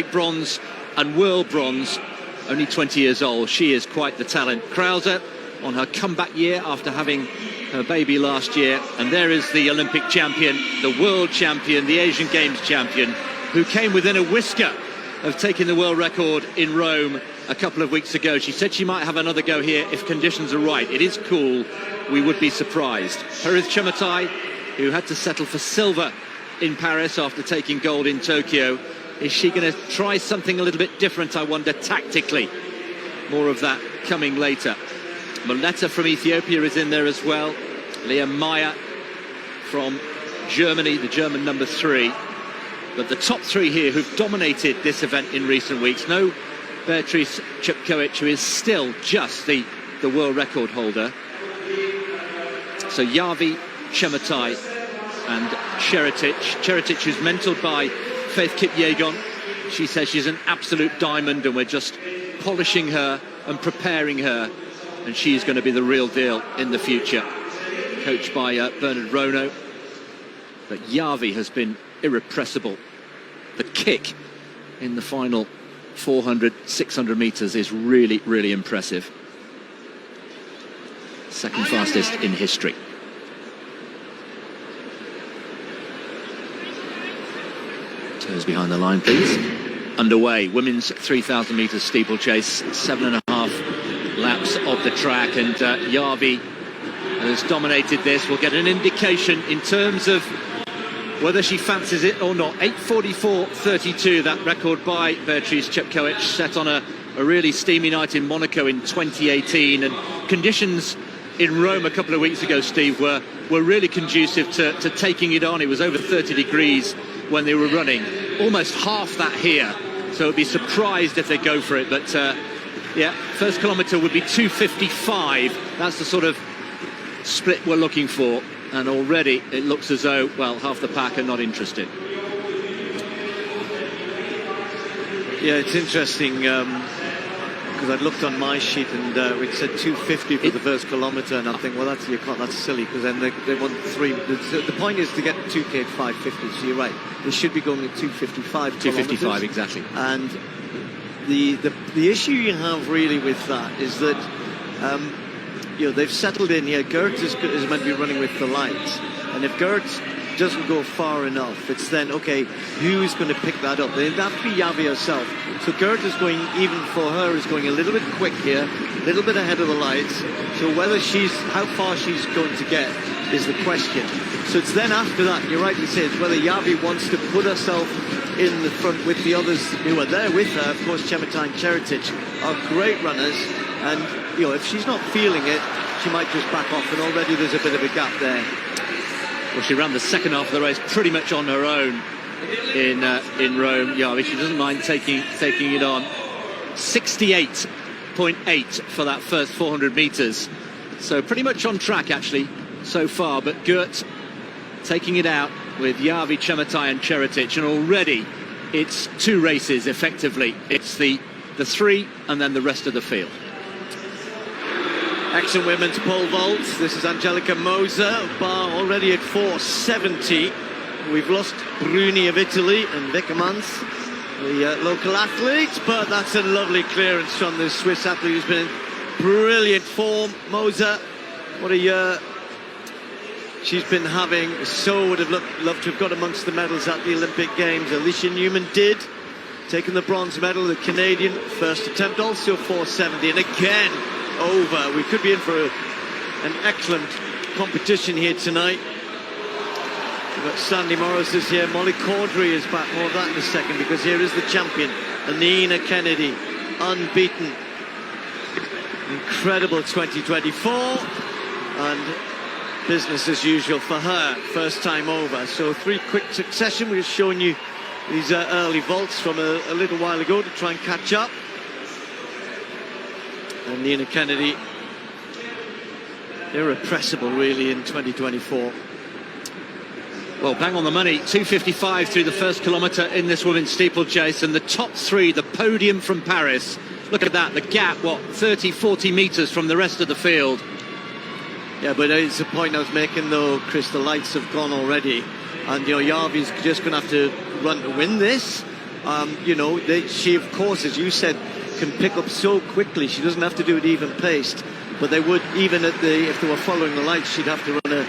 bronze and world bronze, only 20 years old. She is quite the talent. Krause on her comeback year after having her baby last year. And there is the Olympic champion, the world champion, the Asian Games champion, who came within a whisker of taking the world record in Rome a couple of weeks ago. She said she might have another go here if conditions are right. It is cool. We would be surprised. Cherotich, who had to settle for silver in Paris after taking gold in Tokyo. Is she going to try something a little bit different, I wonder, tactically? More of that coming later. Moleta from Ethiopia is in there as well. Leah Meyer from Germany, the German number 3. But the top 3 here who've dominated this event in recent weeks. No Beatrice Cherotich, who is still just the world record holder. So Yavi, Cherotich and Cherotich. Cherotich, who's mentored by Faith Kipyegon. She says she's an absolute diamond and we're just polishing her and preparing her, and she's going to be the real deal in the future. Coached by Bernard Rono. But Yavi has been irrepressible. The kick in the final 400, 600 metres is really, really impressive. Second fastest in history. Toes behind the line, please. Underway, women's 3,000 metres steeplechase, 7.5 laps of the track, and Yavi has dominated this. We'll get an indication in terms of whether she fancies it or not. 8:44.32, that record by Beatrice Cherotich, set on a really steamy night in Monaco in 2018, and conditions in Rome a couple of weeks ago, Steve, were really conducive to taking it on. It was over 30 degrees when they were running, almost half that here, so I'd be surprised if they go for it. But yeah, first kilometre would be 2:55. That's the sort of split we're looking for, and already it looks as though, well, half the pack are not interested. Yeah, it's interesting, because I'd looked on my sheet and it said 250 for the first kilometre, and I'm thinking, well, that's silly, because then they want 3. The point is to get 2K at 550, so you're right. They should be going at 255. 255, exactly. And the issue you have really with that is that they've settled in here. Gert is meant to be running with the lights, and if Gert doesn't go far enough, it's then, okay, who's going to pick that up? They'd have to be Yavi herself. So Gert is going, even for her, is going a little bit quick here, a little bit ahead of the lights. So how far she's going to get is the question. So it's then after that, you rightly say, it's whether Yavi wants to put herself in the front with the others who are there with her. Of course, Cherotich and Cherotich are great runners, and if she's not feeling it, she might just back off, and already there's a bit of a gap there. Well, she ran the second half of the race pretty much on her own in Rome. Yavi, she doesn't mind taking it on. 68.8 for that first 400 metres. So pretty much on track, actually, so far. But Gert taking it out with Yavi, Cherotich and Cherotich. And already it's 2 races, effectively. It's the 3 and then the rest of the field. Excellent women's pole vault. This is Angelica Moser, bar already at 470. We've lost Bruni of Italy and Wickermans, the local athlete, but that's a lovely clearance from the Swiss athlete who's been in brilliant form. Moser, what a year she's been having. So would have loved to have got amongst the medals at the Olympic Games. Alicia Newman did, taking the bronze medal, the Canadian, first attempt, also 470, and again over. We could be in for an excellent competition here tonight. We've got Sandy Morris is here, Molly Caudry is back, more of that in a second, because here is the champion, Anina Kennedy, unbeaten. Incredible 2024, and business as usual for her, first time over. So 3 quick succession. We've shown you these early vaults from a little while ago to try and catch up. And Nina Kennedy, irrepressible really in 2024. Well, bang on the money, 2:55 through the first kilometre in this women's steeplechase, and the top 3, the podium from Paris. Look at that, the gap, 30, 40 metres from the rest of the field. Yeah, but it's the point I was making though, Chris, the lights have gone already. And, Yavi's just going to have to run to win this. You know, she, of course, as you said, can pick up so quickly. She doesn't have to do it even paced. But they would, even at if they were following the lights, she'd have to run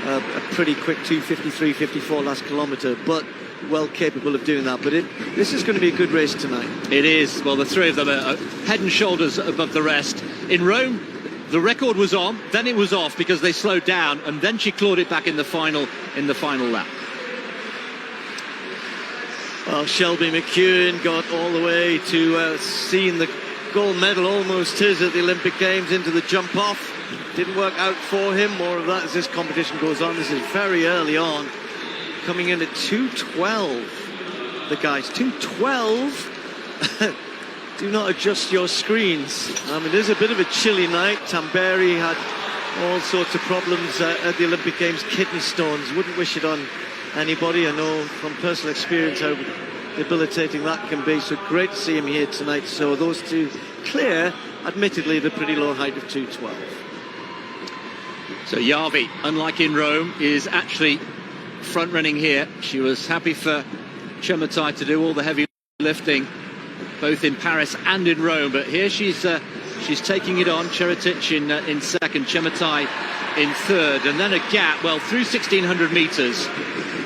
a pretty quick 2:53, 54 last kilometre. But well capable of doing that. But this is going to be a good race tonight. It is. Well, the three of them are head and shoulders above the rest. In Rome, the record was on, then it was off because they slowed down, and then she clawed it back in the final lap. Well, Shelby McEwen got all the way to seeing the gold medal, almost his at the Olympic Games, into the jump off. Didn't work out for him. More of that as this competition goes on. This is very early on. Coming in at 2:12, the guys. 2:12. Do not adjust your screens. It is a bit of a chilly night. Tamberi had all sorts of problems at the Olympic Games, kidney stones. Wouldn't wish it on anybody. I know from personal experience how debilitating that can be. So great to see him here tonight. So those two clear, admittedly, the pretty low height of 2:12. So Järvi, unlike in Rome, is actually front running here. She was happy for Cherotich to do all the heavy lifting, both in Paris and in Rome. But here she's taking it on. Cherotich in second, Cherotich in third, and then a gap. Well, through 1,600 metres,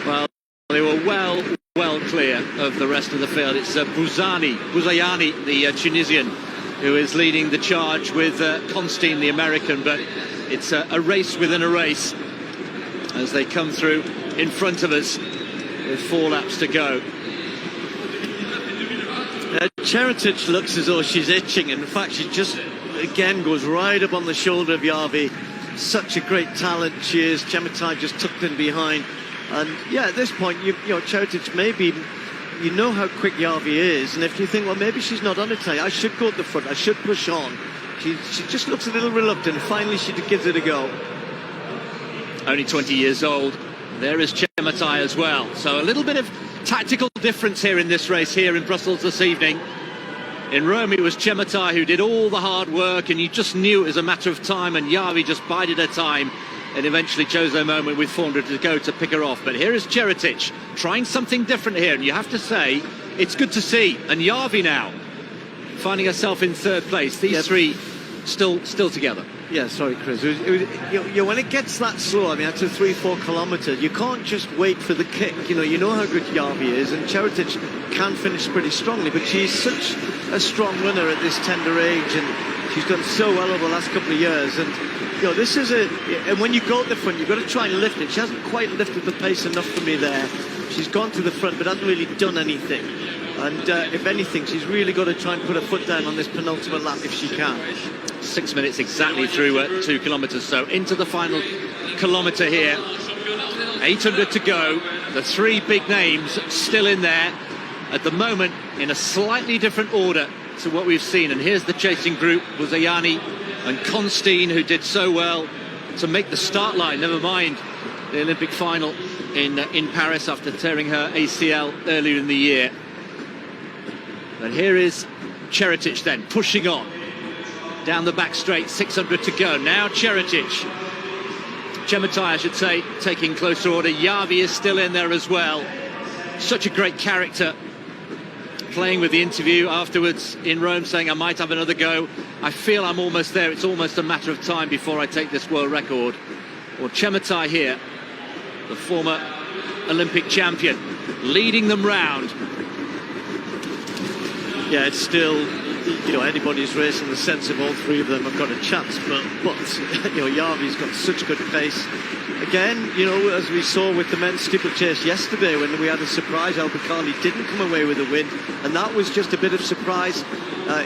well, they were well clear of the rest of the field. It's Bouzayani, the Tunisian, who is leading the charge with Constantine, the American. But it's a race within a race as they come through in front of us with 4 laps to go. Cherotich looks as though she's itching. In fact, she just again goes right up on the shoulder of Järvi. Such a great talent she is. Cherotich just tucked in behind. And yeah, at this point, you know, Cherotich, maybe you know how quick Järvi is, and if you think, well, maybe she's not on it tonight, I should go at the front, I should push on. She just looks a little reluctant. Finally, she gives it a go. Only 20 years old. There is Cherotich as well. So a little bit of tactical difference here in this race here in Brussels this evening. In Rome, it was Cherotich who did all the hard work, and you just knew it was a matter of time, and Järvi just bided her time and eventually chose her moment with 400 to go to pick her off. But here is Cherotich trying something different here, and you have to say it's good to see. And Järvi now finding herself in third place. These three still together. Yeah, sorry, Chris. When it gets that slow, I mean, that's a 3-4 kilometres. You can't just wait for the kick. You know how good Järvi is, and Cherotich can finish pretty strongly. But she's such a strong runner at this tender age, and she's done so well over the last couple of years. And this is and when you go at the front, you've got to try and lift it. She hasn't quite lifted the pace enough for me there. She's gone to the front, but hasn't really done anything. And if anything, she's really got to try and put her foot down on this penultimate lap if she can. 6 minutes exactly through 2 kilometres. So into the final kilometre here. 800 to go. The three big names still in there. At the moment, in a slightly different order to what we've seen. And here's the chasing group. Bouzayani and Constantine, who did so well to make the start line, never mind the Olympic final in Paris after tearing her ACL earlier in the year. And here is Cherotich then, pushing on. Down the back straight, 600 to go. Now Cherotich. Cherotich, I should say, taking closer order. Järvi is still in there as well. Such a great character. Playing with the interview afterwards in Rome, saying, I might have another go. I feel I'm almost there. It's almost a matter of time before I take this world record. Well, Cherotich here, the former Olympic champion, leading them round. Yeah, it's still, anybody's race in the sense of all three of them have got a chance, but Järvi's got such good pace. Again, as we saw with the men's steeplechase yesterday, when we had a surprise, Al-Bakkali didn't come away with a win, and that was just a bit of surprise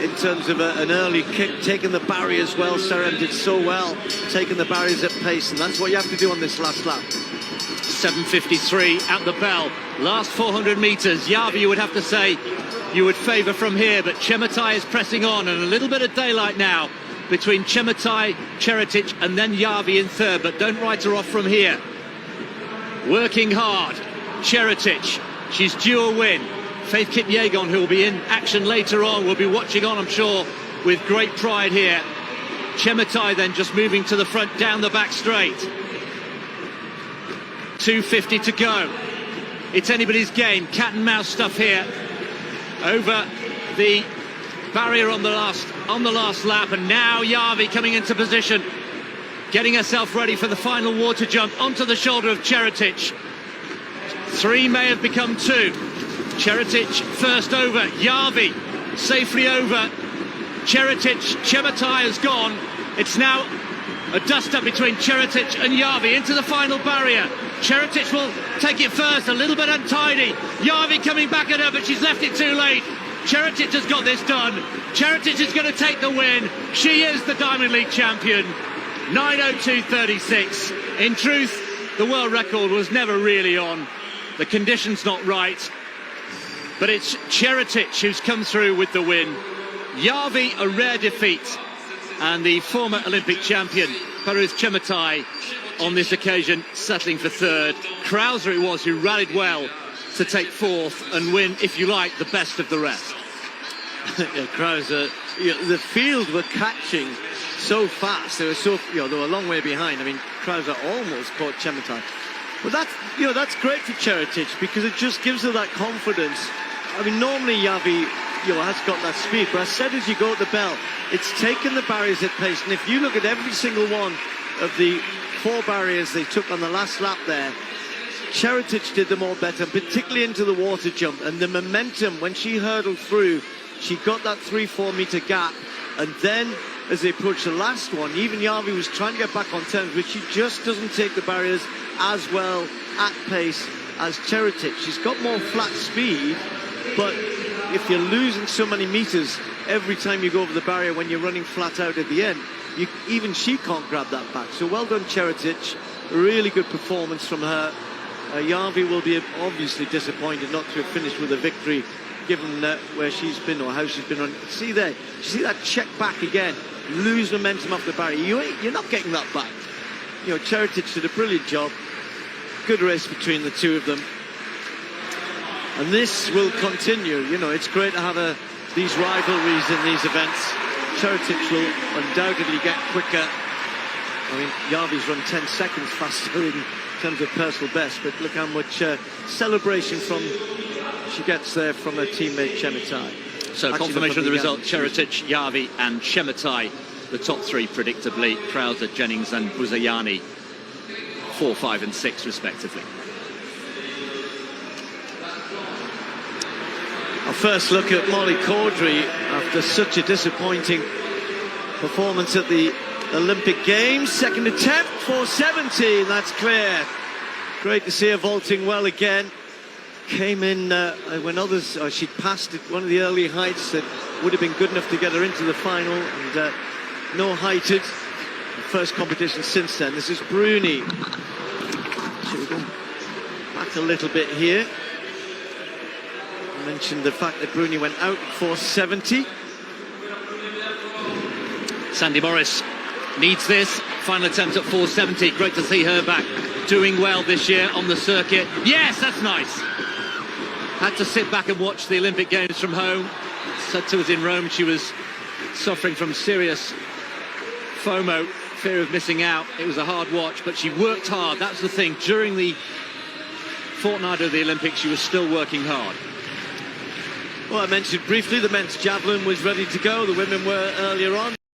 in terms of an early kick, taking the barriers well. Serem did so well, taking the barriers at pace, and that's what you have to do on this last lap. 7:53 at the bell. Last 400 metres, Järvi, you would have to say, you would favour from here, but Cherotich is pressing on, and a little bit of daylight now between Cherotich and then Järvi in third, but don't write her off from here. Working hard, Cherotich, she's due a win. Faith Kipyegon, who will be in action later on, will be watching on, I'm sure, with great pride here. Cherotich then just moving to the front, down the back straight. 2:50 to go. It's anybody's game, cat and mouse stuff here. over the barrier on the last lap, and now Jarvi coming into position, getting herself ready for the final water jump onto the shoulder of Cherotich. 3 may have become 2. Cherotich first over, Jarvi safely over. Cherotich, Chematai has gone. It's now a dust-up between Cherotich and Jarvi into the final barrier. Cherotich will take it first, a little bit untidy. Jarvi coming back at her, but she's left it too late. Cherotich has got this done. Cherotich is going to take the win. She is the Diamond League champion. 9:02.36. In truth, the world record was never really on. The conditions not right. But it's Cherotich who's come through with the win. Jarvi, a rare defeat. And the former Olympic champion, Peruz Chematai, on this occasion settling for 3rd. Krauser it was who rallied well to take 4th and win, if you like, the best of the rest. Yeah, Krauser, the field were catching so fast. They were they were a long way behind. I mean, Krauser almost caught Chematai. But that's great for Cherotich, because it just gives her that confidence. I mean, normally Jarvi has got that speed, but I said as you go at the bell, it's taken the barriers at pace. And if you look at every single one of the 4 barriers they took on the last lap there, Cherotich did them all better, particularly into the water jump. And the momentum, when she hurdled through, she got that 3-4 meter gap. And then as they approached the last one, even Jarvi was trying to get back on terms, but she just doesn't take the barriers as well at pace as Cherotich. She's got more flat speed, but if you're losing so many meters every time you go over the barrier when you're running flat out at the end, even she can't grab that back. So well done, Cherotich. A really good performance from her. Jarvi will be obviously disappointed not to have finished with a victory, given where she's been or how she's been running. See there, you see that check back again, lose momentum off the barrier. You're not getting that back. Cherotich did a brilliant job. Good race between the two of them. And this will continue. It's great to have these rivalries in these events. Cherotich will undoubtedly get quicker. I mean, Jarvi's run 10 seconds faster in terms of personal best, but look how much celebration she gets there from her teammate Chematai. So confirmation of the result, Cherotich, Jarvi and Chematai, the top 3 predictably. Krauser, Jennings and Buzayani, 4, 5 and 6 respectively. Our first look at Molly Caudry after such a disappointing performance at the Olympic Games. Second attempt, 470, that's clear. Great to see her vaulting well again. Came in when others, she'd passed at one of the early heights that would have been good enough to get her into the final, and no heighted. First competition since then. This is Bruni. Should we go back a little bit here? I mentioned the fact that Bruni went out at 470. Sandy Morris needs this. Final attempt at 470. Great to see her back doing well this year on the circuit. Yes, that's nice. Had to sit back and watch the Olympic Games from home. Said to us in Rome she was suffering from serious FOMO, fear of missing out. It was a hard watch, but she worked hard. That's the thing. During the fortnight of the Olympics, she was still working hard. Well, I mentioned briefly the men's javelin was ready to go. The women were earlier on.